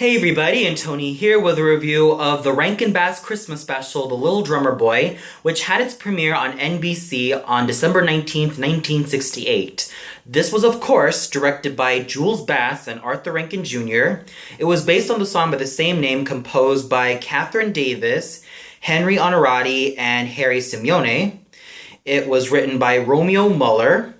Hey everybody, and Tony here with a review of the Rankin Bass Christmas special, The Little Drummer Boy, which had its premiere on NBC on December 19th, 1968. This was, of course, directed by Jules Bass and Arthur Rankin Jr. It was based on the song by the same name composed by Catherine Davis, Henry Onorati, and Harry Simeone. It was written by Romeo Muller.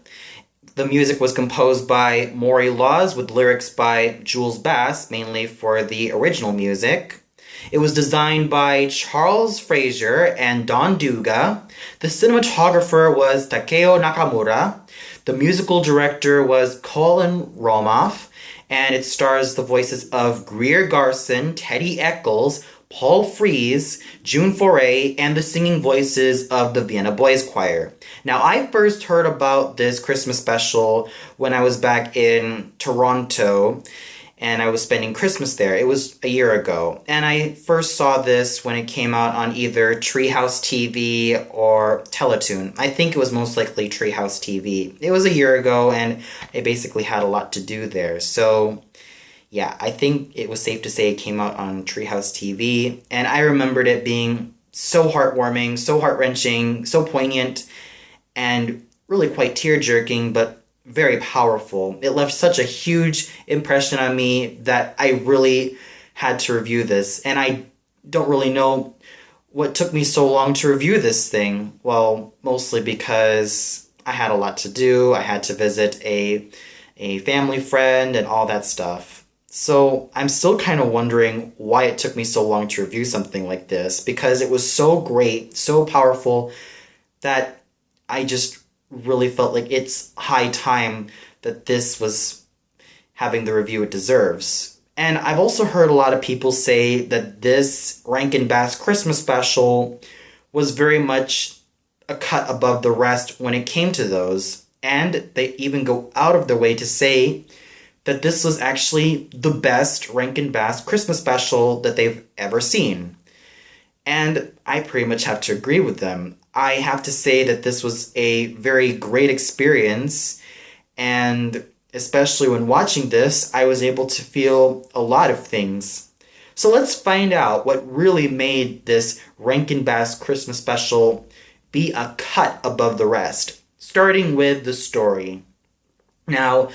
The music was composed by Maury Laws with lyrics by Jules Bass, mainly for the original music. It was designed by Charles Frazier and Don Duga. The cinematographer was Takeo Nakamura. The musical director was Colin Romoff. And it stars the voices of Greer Garson, Teddy Eccles, Paul Frees, June Foray, and the singing voices of the Vienna Boys Choir. Now, I first heard about this Christmas special when I was back in Toronto, and I was spending Christmas there. It was a year ago, and I first saw this when it came out on either Treehouse TV or Teletoon. I think it was most likely Treehouse TV. It was a year ago, and I basically had a lot to do there, so yeah, I think it was safe to say it came out on Treehouse TV, and I remembered it being so heartwarming, so heart-wrenching, so poignant, and really quite tear-jerking, but very powerful. It left such a huge impression on me that I really had to review this, and I don't really know what took me so long to review this thing. Well, mostly because I had a lot to do. I had to visit a family friend and all that stuff. So I'm still kind of wondering why it took me so long to review something like this, because it was so great, so powerful, that I just really felt like it's high time that this was having the review it deserves. And I've also heard a lot of people say that this Rankin Bass Christmas special was very much a cut above the rest when it came to those. And they even go out of their way to say that this was actually the best Rankin Bass Christmas special that they've ever seen. And I pretty much have to agree with them. I have to say that this was a very great experience, and especially when watching this, I was able to feel a lot of things. So let's find out what really made this Rankin Bass Christmas special be a cut above the rest, starting with the story. Now,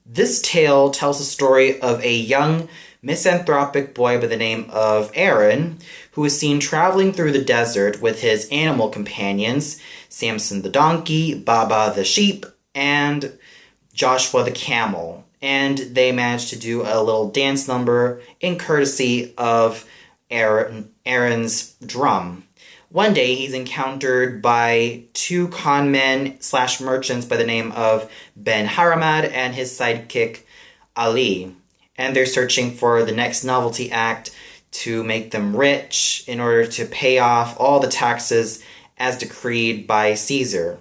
this tale tells the story of a young misanthropic boy by the name of Aaron, who is seen traveling through the desert with his animal companions, Samson the donkey, Baba the sheep, and Joshua the camel. And they manage to do a little dance number in courtesy of Aaron's drum. One day, he's encountered by two conmen / merchants by the name of Ben Haramad and his sidekick, Ali. And they're searching for the next novelty act to make them rich in order to pay off all the taxes as decreed by Caesar.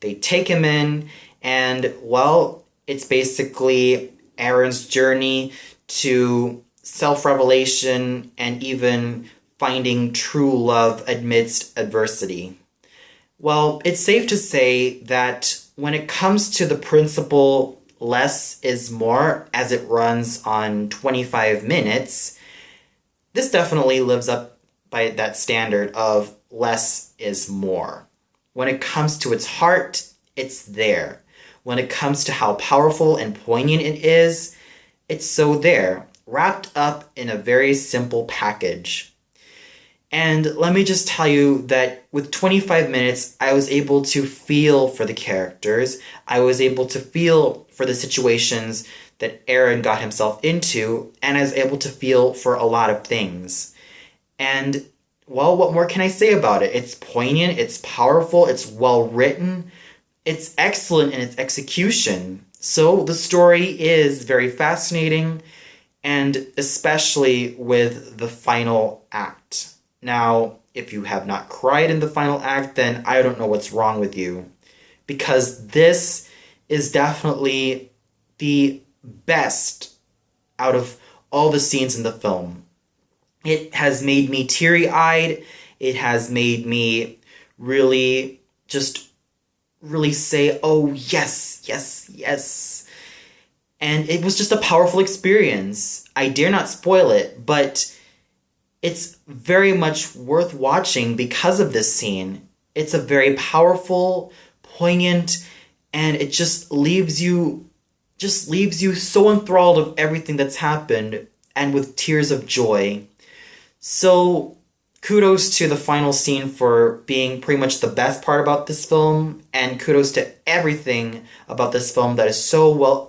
They take him in, and, well, it's basically Aaron's journey to self-revelation and even finding true love amidst adversity. Well, it's safe to say that when it comes to the principle less is more, as it runs on 25 minutes, this definitely lives up by that standard of less is more. When it comes to its heart, it's there. When it comes to how powerful and poignant it is, it's so there, wrapped up in a very simple package. And let me just tell you that with 25 minutes, I was able to feel for the characters. I was able to feel for the situations that Aaron got himself into, and I was able to feel for a lot of things. And, well, what more can I say about it? It's poignant, it's powerful, it's well written, it's excellent in its execution. So the story is very fascinating, and especially with the final act. Now, if you have not cried in the final act, then I don't know what's wrong with you. Because this is definitely the best out of all the scenes in the film. It has made me teary-eyed. It has made me really say, oh, yes, yes, yes. And it was just a powerful experience. I dare not spoil it, but it's very much worth watching because of this scene. It's a very powerful, poignant, and it just leaves you so enthralled of everything that's happened and with tears of joy. So kudos to the final scene for being pretty much the best part about this film, and kudos to everything about this film that is so well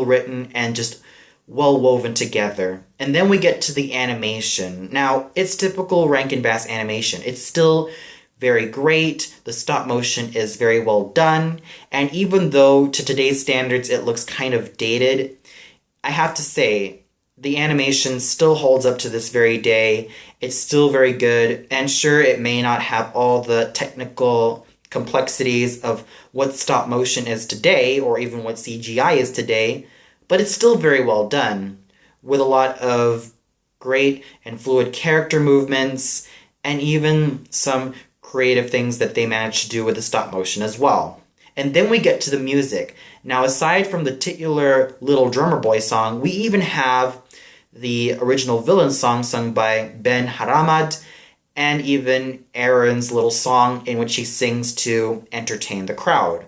written and just well woven together. And then we get to the animation. Now, it's typical Rankin Bass animation. It's still very great. The stop motion is very well done. And even though to today's standards it looks kind of dated, I have to say the animation still holds up to this very day. It's still very good. And sure, it may not have all the technical complexities of what stop motion is today or even what CGI is today, but it's still very well done with a lot of great and fluid character movements and even some creative things that they managed to do with the stop motion as well. And then we get to the music. Now, aside from the titular Little Drummer Boy song, we even have the original villain song sung by Ben Haramad, and even Aaron's little song in which he sings to entertain the crowd.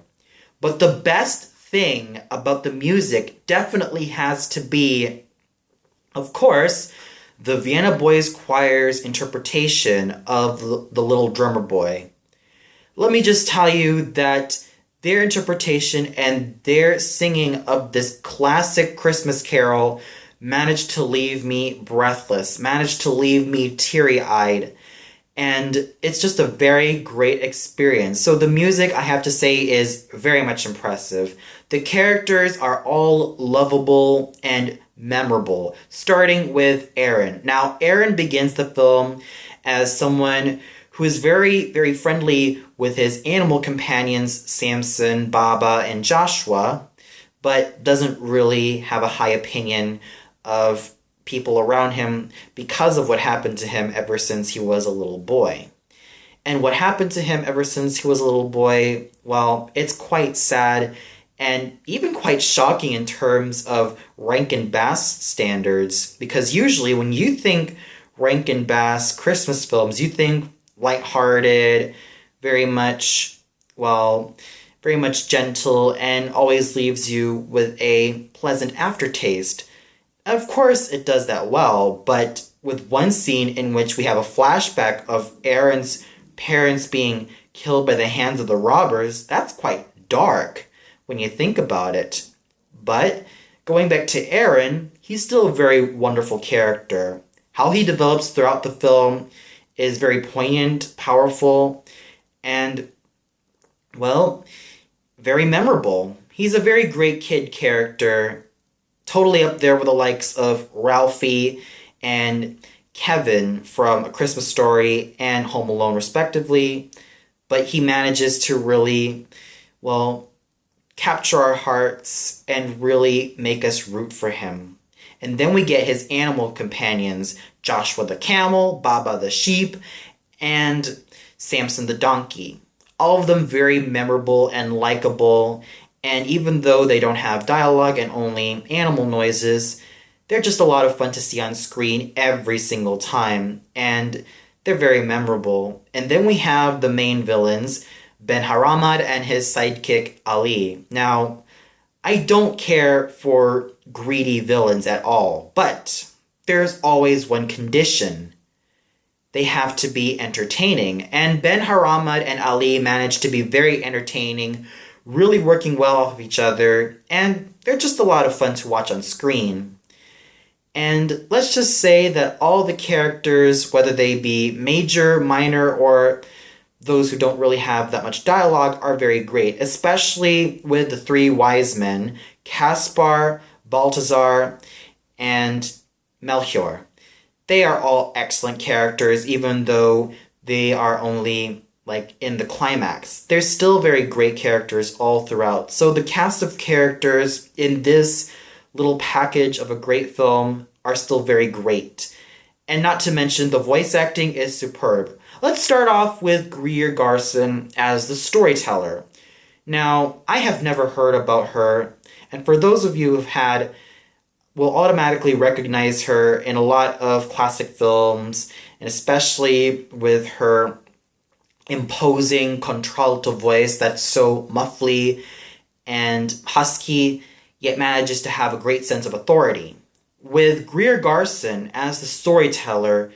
But the best thing about the music definitely has to be, of course, the Vienna Boys Choir's interpretation of the Little Drummer Boy. Let me just tell you that their interpretation and their singing of this classic Christmas carol managed to leave me breathless, managed to leave me teary-eyed, and it's just a very great experience. So the music, I have to say, is very much impressive. The characters are all lovable and memorable, starting with Aaron. Now, Aaron begins the film as someone who is very, very friendly with his animal companions, Samson, Baba, and Joshua, but doesn't really have a high opinion of people around him because of what happened to him ever since he was a little boy. And what happened to him ever since he was a little boy, well, it's quite sad and even quite shocking in terms of Rankin Bass standards, because usually when you think Rankin Bass Christmas films, you think lighthearted, very much gentle, and always leaves you with a pleasant aftertaste. Of course, it does that well, but with one scene in which we have a flashback of Aaron's parents being killed by the hands of the robbers, that's quite dark when you think about it. But going back to Aaron, he's still a very wonderful character. How he develops throughout the film is very poignant, powerful, and, well, very memorable. He's a very great kid character, totally up there with the likes of Ralphie and Kevin from A Christmas Story and Home Alone, respectively. But he manages to really, capture our hearts and really make us root for him. And then we get his animal companions, Joshua the camel, Baba the sheep, and Samson the donkey. All of them very memorable and likable, and even though they don't have dialogue and only animal noises, they're just a lot of fun to see on screen every single time, and they're very memorable. And then we have the main villains, Ben Haramad and his sidekick Ali. Now, I don't care for greedy villains at all, but there's always one condition. They have to be entertaining, and Ben Haramad and Ali managed to be very entertaining, really working well off of each other, and they're just a lot of fun to watch on screen. And let's just say that all the characters, whether they be major, minor, or those who don't really have that much dialogue, are very great, especially with the three wise men, Caspar, Balthazar, and Melchior. They are all excellent characters, even though they are only in the climax. They're still very great characters all throughout. So the cast of characters in this little package of a great film are still very great. And not to mention, the voice acting is superb. Let's start off with Greer Garson as the Storyteller. Now, I have never heard about her, And for those of you who've had, will automatically recognize her in a lot of classic films, and especially with her imposing contralto voice that's so muffly and husky, yet manages to have a great sense of authority. With Greer Garson as the storyteller,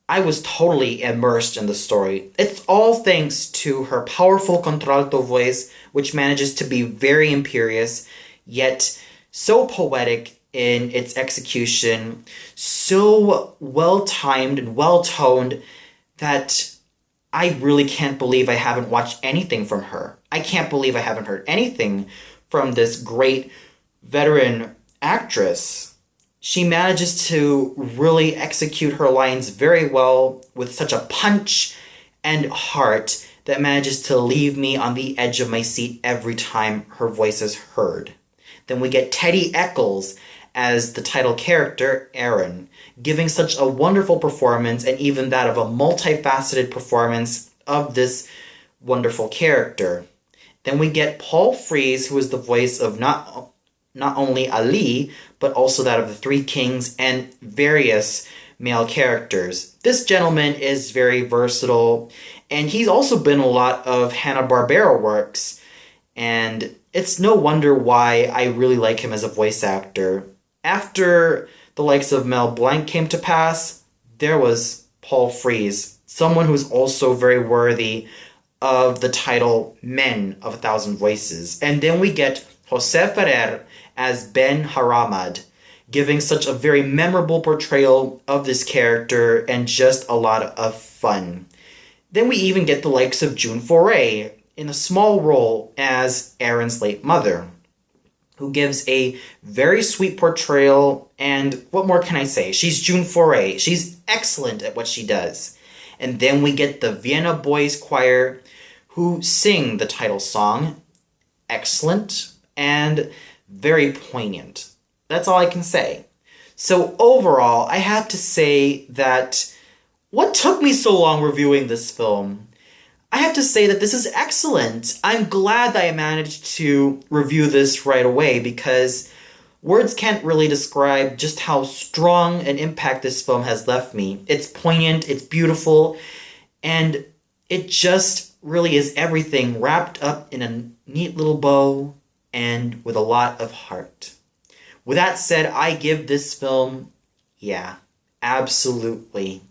I was totally immersed in the story. It's all thanks to her powerful contralto voice, which manages to be very imperious, yet so poetic in its execution, so well-timed and well-toned that I really can't believe I haven't watched anything from her. I can't believe I haven't heard anything from this great veteran actress. She manages to really execute her lines very well with such a punch and heart that manages to leave me on the edge of my seat every time her voice is heard. Then we get Teddy Eccles as the title character, Aaron, giving such a wonderful performance, and even that of a multifaceted performance of this wonderful character. Then we get Paul Frees, who is the voice of not only Ali, but also that of the Three Kings and various male characters. This gentleman is very versatile, and he's also been in a lot of Hanna-Barbera works, and it's no wonder why I really like him as a voice actor. After the likes of Mel Blanc came to pass, there was Paul Frees, someone who's also very worthy of the title Men of a Thousand Voices. And then we get Jose Ferrer as Ben Haramad, giving such a very memorable portrayal of this character and just a lot of fun. Then we even get the likes of June Foray in a small role as Aaron's late mother, who gives a very sweet portrayal, and what more can I say? She's June Foray. She's excellent at what she does. And then we get the Vienna Boys Choir, who sing the title song. Excellent and very poignant. That's all I can say. So overall, I have to say that what took me so long reviewing this film? I have to say that this is excellent. I'm glad that I managed to review this right away, because words can't really describe just how strong an impact this film has left me. It's poignant, it's beautiful, and it just really is everything wrapped up in a neat little bow and with a lot of heart. With that said, I give this film, absolutely,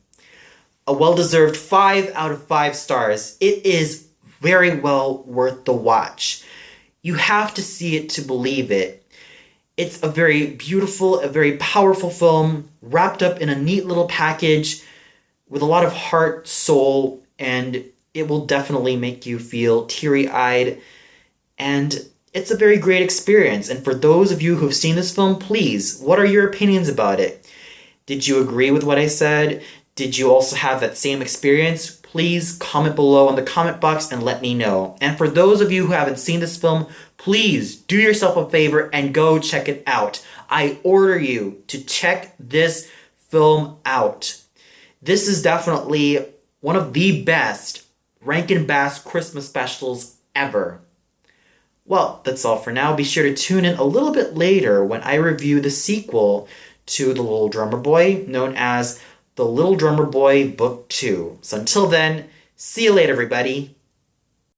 a well-deserved 5 out of 5 stars. It is very well worth the watch. You have to see it to believe it. It's a very beautiful, a very powerful film, wrapped up in a neat little package with a lot of heart, soul, and it will definitely make you feel teary-eyed. And it's a very great experience. And for those of you who've seen this film, please, what are your opinions about it? Did you agree with what I said? Did you also have that same experience? Please comment below in the comment box and let me know. And for those of you who haven't seen this film, please do yourself a favor and go check it out. I order you to check this film out. This is definitely one of the best Rankin Bass Christmas specials ever. Well, that's all for now. Be sure to tune in a little bit later when I review the sequel to The Little Drummer Boy, known as The Little Drummer Boy Book 2. So until then, see you later, everybody.